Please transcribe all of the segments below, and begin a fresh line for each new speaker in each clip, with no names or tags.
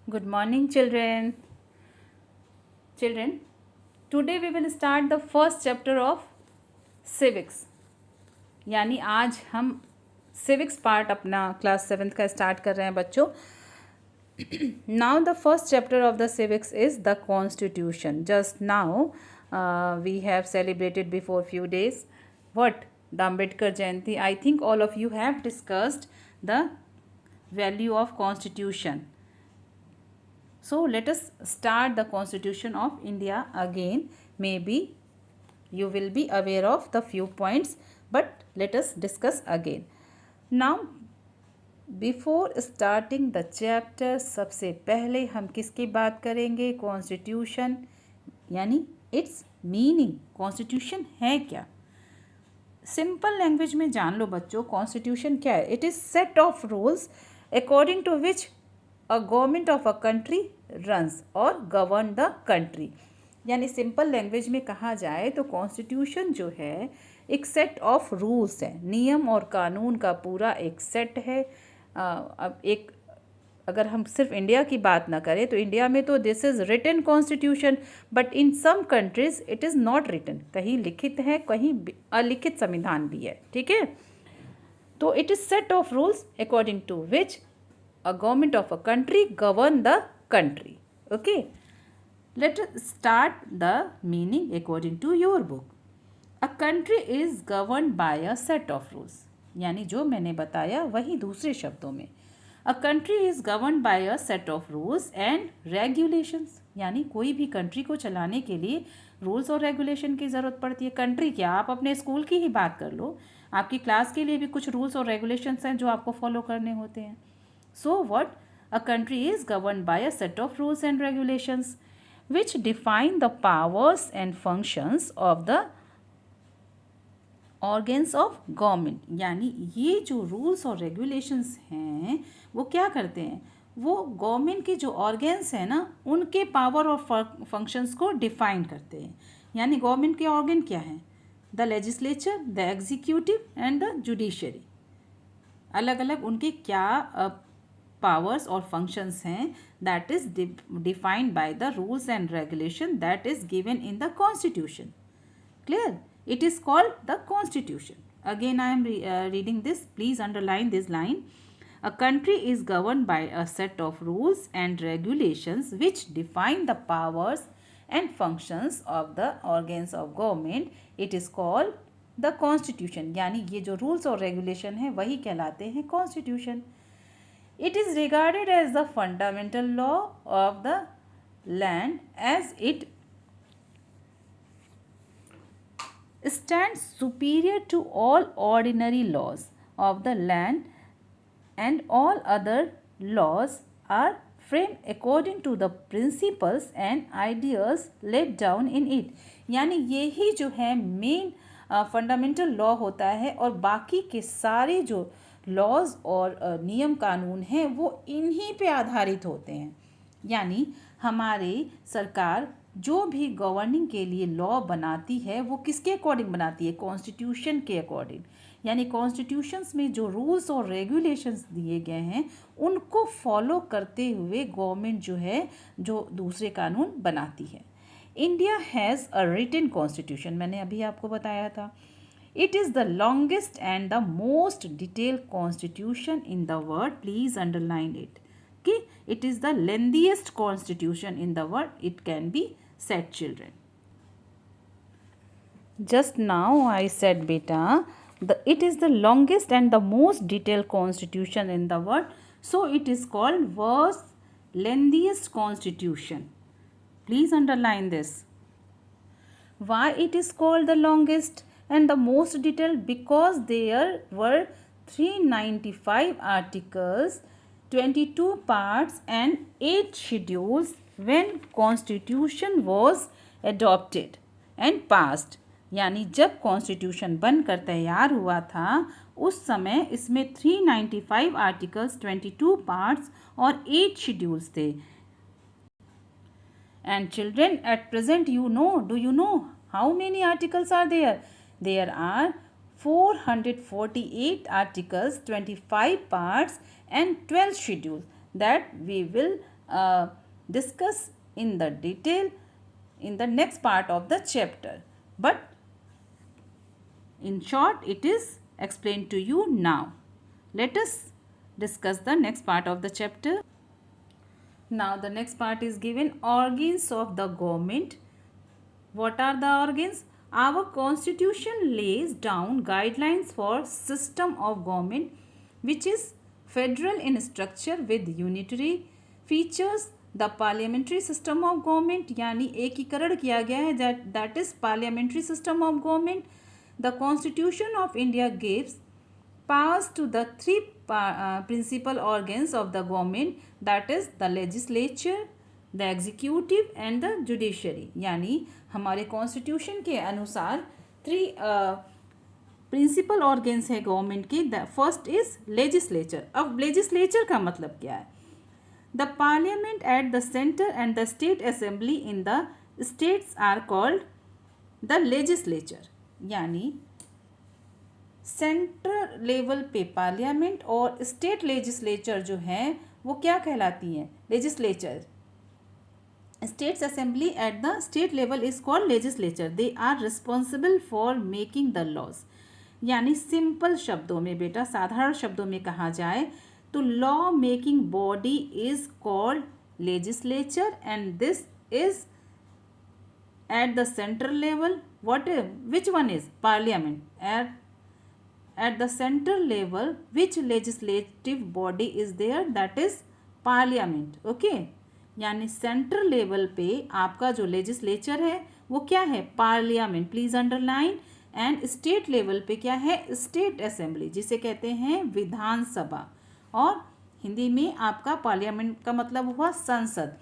Good morning, children. Children, today we will start the first chapter of civics. यानी आज हम civics part अपना class 7th का start कर रहे हैं बच्चों. Now the first chapter of the civics is the Constitution. Just now we have celebrated before few days. What? The Ambedkar Jayanti. I think all of you have discussed the value of Constitution. So let us start the Constitution of India again. Maybe you will be aware of the few points, but let us discuss again. Now before starting the chapter सबसे पहले हम किसकी बात करेंगे? Constitution यानी it's meaning. Constitution है क्या? Simple language में जान लो बच्चों, कॉन्स्टिट्यूशन क्या है? It is set of rules according to which a government of a country runs और गवर्न द कंट्री. यानी सिंपल लैंग्वेज में कहा जाए तो कॉन्स्टिट्यूशन जो है एक सेट ऑफ रूल्स है, नियम और कानून का पूरा एक सेट है. अब एक अगर हम सिर्फ इंडिया की बात ना करें तो इंडिया में तो this is written constitution, but in some countries it is not written. कहीं लिखित है, कहीं अलिखित संविधान भी है. ठीक है, तो it is set of rules according to which a government of a country govern the country. Okay, let us start the meaning according to your book. A country is governed by a set of rules. यानी जो मैंने बताया वही दूसरे शब्दों में. A country is governed by a set of rules and regulations. यानी कोई भी कंट्री को चलाने के लिए रूल्स और रेगुलेशन की ज़रूरत पड़ती है. कंट्री क्या, आप अपने स्कूल की ही बात कर लो, आपकी क्लास के लिए भी कुछ रूल्स और रेगुलेशंस हैं जो आपको फॉलो करने होते हैं. So what, a country is governed bye a set of rules and regulations which define the powers and functions of the organs of government. यानी ये जो रूल्स और रेगुलेशंस हैं वो क्या करते हैं? वो गवर्नमेंट के जो ऑर्गेन्स हैं ना उनके पावर और फंक्शंस को डिफाइन करते हैं. यानी गवर्नमेंट के ऑर्गन क्या हैं? The legislature, the executive and the judiciary. अलग अलग उनके क्या powers or functions हैं, that is defined by the rules and regulation that is given in the constitution. Clear? It is called the constitution. Again I am reading this, please underline this line. A country is governed by a set of rules and regulations which define the powers and functions of the organs of government. It is called the constitution. यानी ये जो rules और regulation है वही कहलाते हैं constitution. It is regarded as the fundamental law of the land as it stands superior to all ordinary laws of the land, and all other laws are framed according to the principles and ideas laid down in it. यानी यही जो है main fundamental law होता है और बाकी के सारे जो लॉज और नियम कानून हैं वो इन्हीं पे आधारित होते हैं. यानी हमारी सरकार जो भी गवर्निंग के लिए लॉ बनाती है वो किसके अकॉर्डिंग बनाती है? कॉन्स्टिट्यूशन के अकॉर्डिंग. यानी कॉन्स्टिट्यूशंस में जो रूल्स और रेगुलेशंस दिए गए हैं उनको फॉलो करते हुए गवर्नमेंट जो है जो दूसरे कानून बनाती है. India has a written constitution, मैंने अभी आपको बताया था. It is the longest and the most detailed constitution in the world. Please underline it. Okay? It is the lengthiest constitution in the world. It can be said, children. Just now I said, beta, it is the longest and the most detailed constitution in the world. So it is called world's lengthiest constitution. Please underline this. Why it is called the longest and the most detailed? Because there were 395 articles, 22 parts and 8 schedules when constitution was adopted and passed. यानी जब constitution बनकर तैयार हुआ था उस समय इसमें 395 articles, 22 parts और 8 शेड्यूल्स थे. And children, at present do you know how many articles are there? There are 448 articles, 25 parts and 12 schedules that we will discuss in the detail in the next part of the chapter, but in short it is explained to you now. Let us discuss the next part of the chapter. Now the next part is given organs of the government. What are the organs? Our constitution lays down guidelines for system of government which is federal in structure with unitary features. The parliamentary system of government यानी एकीकरण किया गया है, that is parliamentary system of government. The constitution of India gives powers to the three principal organs of the government, that is the legislature, the executive and the judiciary. यानी हमारे constitution के अनुसार 3 principal organs है government के. The first is legislature. अब legislature का मतलब क्या है? The parliament at the centre and the state assembly in the states are called the legislature. यानी सेंट्रल लेवल पे पार्लियामेंट और स्टेट लेजिस्लेचर जो है वो क्या कहलाती हैं? Legislature. States assembly at the state level is called legislature. They are responsible for making the laws. यानी सिंपल शब्दों में बेटा, साधारण शब्दों में कहा जाए तो law making body is called legislature and this is at the central level. Which one is? Parliament. At the central level, which legislative body is there? That is parliament. Okay. यानी सेंट्रल लेवल पे आपका जो legislature है वो क्या है? Parliament. Please underline. And state level पे क्या है? स्टेट असेंबली, जिसे कहते हैं विधानसभा. और हिंदी में आपका पार्लियामेंट का मतलब हुआ संसद.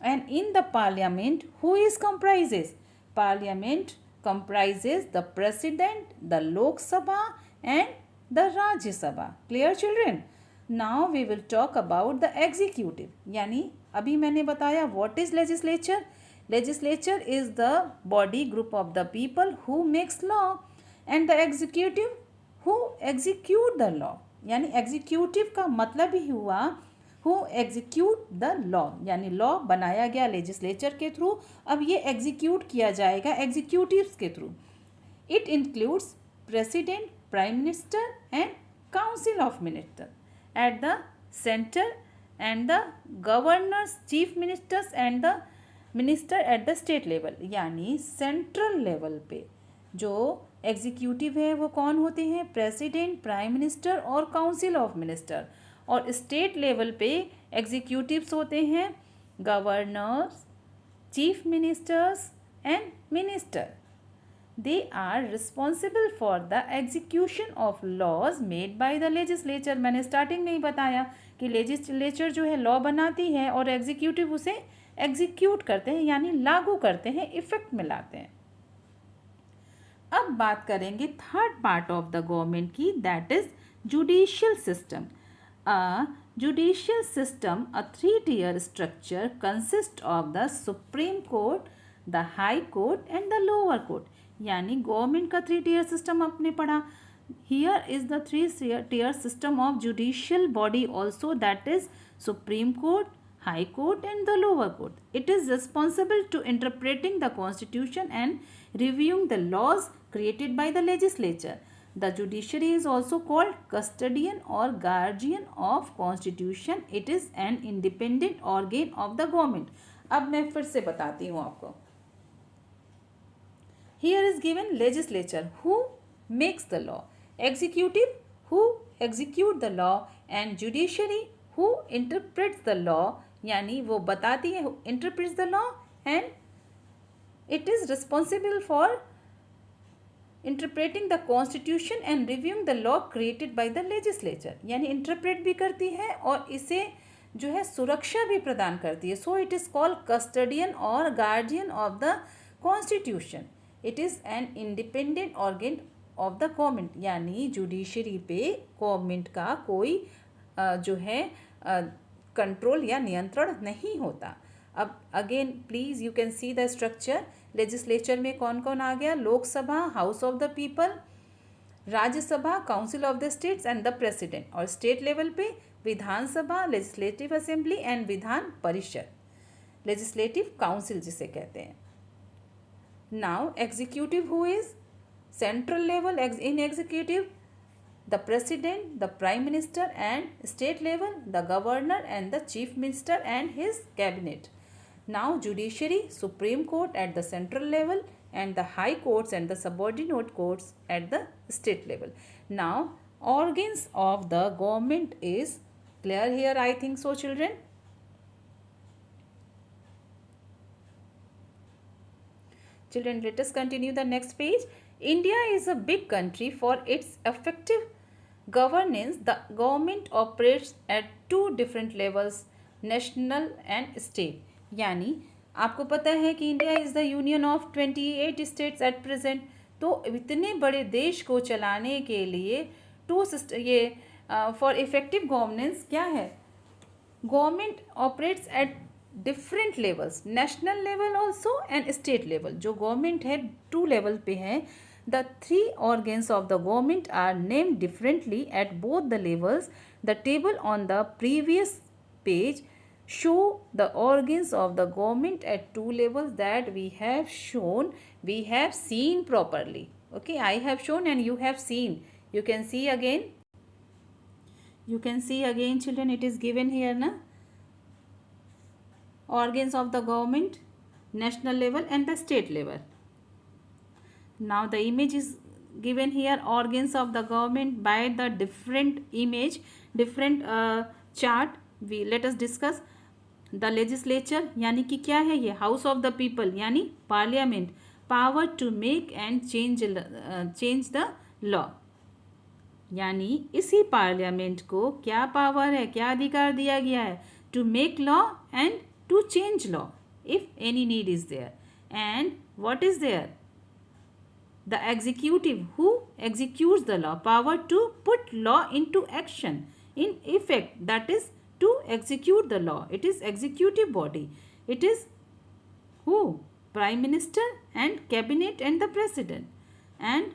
And in the parliament who is comprises? Parliament comprises the president, the Lok Sabha and the Rajya Sabha. Clear children? Now we will talk about the executive. यानी अभी मैंने बताया what is legislature. Legislature is the body group of the people who makes law and the executive who execute the law. यानी executive का मतलब ही हुआ who execute the law. यानी लॉ बनाया गया लेजिस्लेचर के थ्रू, अब ये एग्जीक्यूट किया जाएगा एग्जीक्यूटिव्स के through. It includes president, prime minister and council of minister eight the centre and the governors, chief ministers and the minister at the state level. यानी सेंट्रल लेवल पे जो executive है वो कौन होते हैं? प्रेसिडेंट, प्राइम मिनिस्टर और council of minister. और स्टेट लेवल पे एग्जीक्यूटिव्स होते हैं governors, chief ministers and minister. They are responsible for the execution of laws made by the legislature. मैंने स्टार्टिंग में ही बताया कि लेजिस्लेचर जो है लॉ बनाती है और एग्जीक्यूटिव उसे एग्जीक्यूट करते हैं यानी लागू करते हैं, इफेक्ट में लाते हैं. अब बात करेंगे third part of the government की, that is judicial system. Judicial system, a 3-tier structure consist of the supreme court, the high court and the lower court. यानी गवर्नमेंट का 3-tier सिस्टम आपने पढ़ा. Here is the 3-tier system of judicial body also, that is Supreme Court, High Court and the lower court. It is responsible to interpreting the constitution and reviewing the laws created by the legislature. The judiciary is also called custodian or guardian of constitution. It is an independent organ of the government. अब मैं फिर से बताती हूँ आपको. Here is given legislature who makes the law, executive who execute the law and judiciary who interprets the law. यानी वो बताती है, interprets the law and it is responsible for interpreting the constitution and reviewing the law created by the legislature. यानी interpret भी करती है और इसे जो है सुरक्षा भी प्रदान करती है. So it is called custodian or guardian of the constitution. It is an independent organ of the government. यानी जुडिशरी पे गवर्नमेंट का कोई जो है कंट्रोल या नियंत्रण नहीं होता. अब again please you can see the structure. Legislature में कौन कौन आ गया? Lok Sabha, house of the people, Rajya Sabha, council of the states and the president. और स्टेट लेवल पे विधानसभा, legislative assembly and Vidhan Parishad, legislative council जिसे कहते हैं. Now executive who is central level in executive, the president, the prime minister, and state level, the governor and the chief minister and his cabinet. Now judiciary, supreme court at the central level and the high courts and the subordinate courts at the state level. Now organs of the government is clear here, I think so, children. Children, let us continue the next page. India is a big country. For its effective governance, the government operates at two different levels, national and state. यानी आपको पता है कि India is the union of 28 states at present. तो इतने बड़े देश को चलाने के लिए फॉर इफेक्टिव गवर्नेंस क्या है, government operates at different levels, national level also and state level. जो गवर्नमेंट है 2 लेवल पे है. The 3 organs of the government are named differently at both the levels. The table on the previous page show the organs of the government at 2 levels that we have seen properly. Okay, I have shown and you have seen. You can see again. Children, it is given here, na? Organs of the government, national level and the state level. Now the image is given here, organs of the government by the different chart. Let us discuss. The legislature यानी कि क्या है ये, house of the people यानी parliament, power to make and change the law. यानी इसी parliament को क्या पावर है, क्या अधिकार दिया गया है, to make law and to change law if any need is there. And what is there, the executive who executes the law, power to put law into action, in effect, that is to execute the law. It is executive body. It is who, prime minister and cabinet and the president. And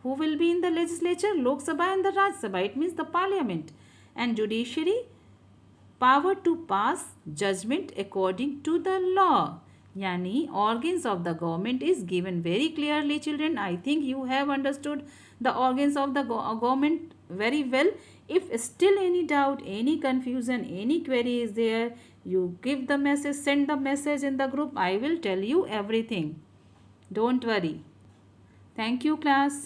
who will be in the legislature, Lok Sabha and the Raj Sabha, it means the parliament. And judiciary, power to pass judgment according to the law. यानी organs of the government is given very clearly, children. I think you have understood the organs of the government very well. If still any doubt, any confusion, any query is there, you give the message, send the message in the group. I will tell you everything. Don't worry. Thank you, class.